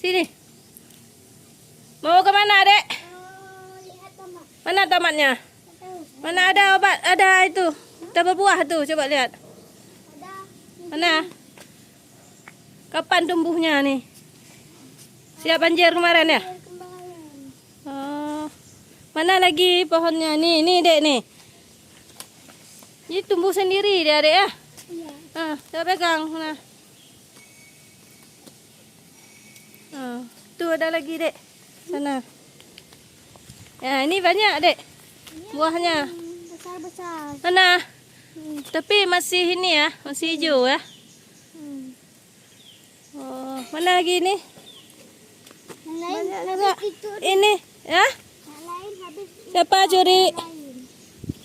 Sini. Mau ke mana, Dek? Lihat tomat. Mana tomatnya? Tahu. Mana ada obat? Ada itu. Kita berbuah tuh, coba lihat. Ada. Mana? Kapan tumbuhnya nih? Siap banjir kemarin ya? Kembangan. Oh. Mana lagi pohonnya? Nih, Dek nih. Ini tumbuh sendiri dia, Dek ya? Iya. Coba pegang. Nah. Tuh ada lagi, Dek. Sana. Ya, ini banyak, Dek. Buahnya. Besar-besar. Mana? Tapi masih ini ya, masih hijau ya. Oh, mana lagi ini? Yang lain Banyak habis juga. itu. Ini, ya? Yang lain habis. Siapa curi? Lain.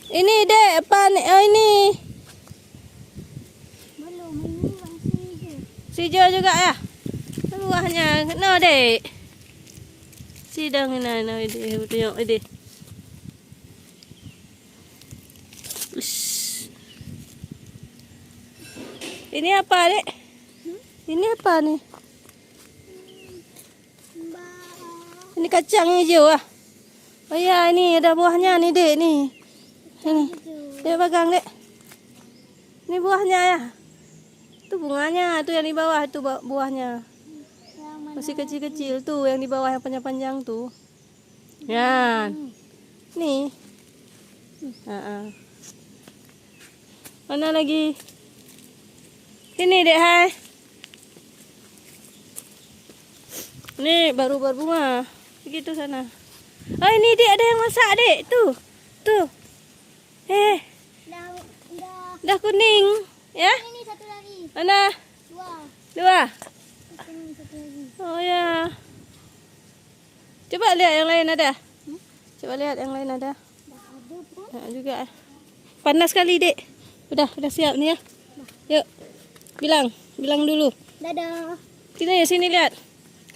Ini, Dek, apa nih? Oh, ini. Belum, ini masih hijau. Si hijau juga ya? Buahnya, no, Dek. Sidang ini, no, tengok ini. Ush. Ini apa, Dek? Ini apa nih? Mbak. Ini kacang hijau ah. Oh ya, ini ada buahnya nih, Dek, nih. Ini. Dek pegang, Dek. Ini buahnya ya. Itu bunganya, itu yang di bawah itu buahnya. Yang mana? Masih kecil-kecil tuh, yang di bawah yang panjang-panjang tuh. Ya. Nih. Mana lagi? Ini, Dek, hai. Ini baru berbunga. Begitu sana. Oh, ini, Dek, ada yang masak, Dek. Tuh. Tuh. Dah kuning, ya? Ini satu lagi. Mana? Dua. Dua. Ini satu lagi. Oh ya. Coba lihat yang lain ada. Coba lihat yang lain ada. Dah ada pun. Nah, juga. Panas sekali, Dek. Udah siap nih ya. Yuk. Bilang dulu. Dadah. Sini lihat.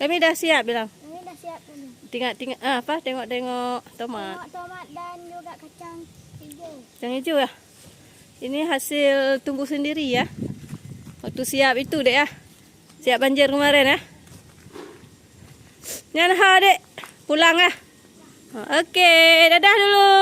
Kami dah siap bilang. Ini dah siap dulu. Tengok tomat. Tengok tomat dan juga kacang hijau. Yang hijau ya. Ini hasil tumbuh sendiri ya. Waktu siap itu, Dek ya. Siap banjir kemarin ya. Nyanha, Dek. Pulang ya. Oke, dadah dulu.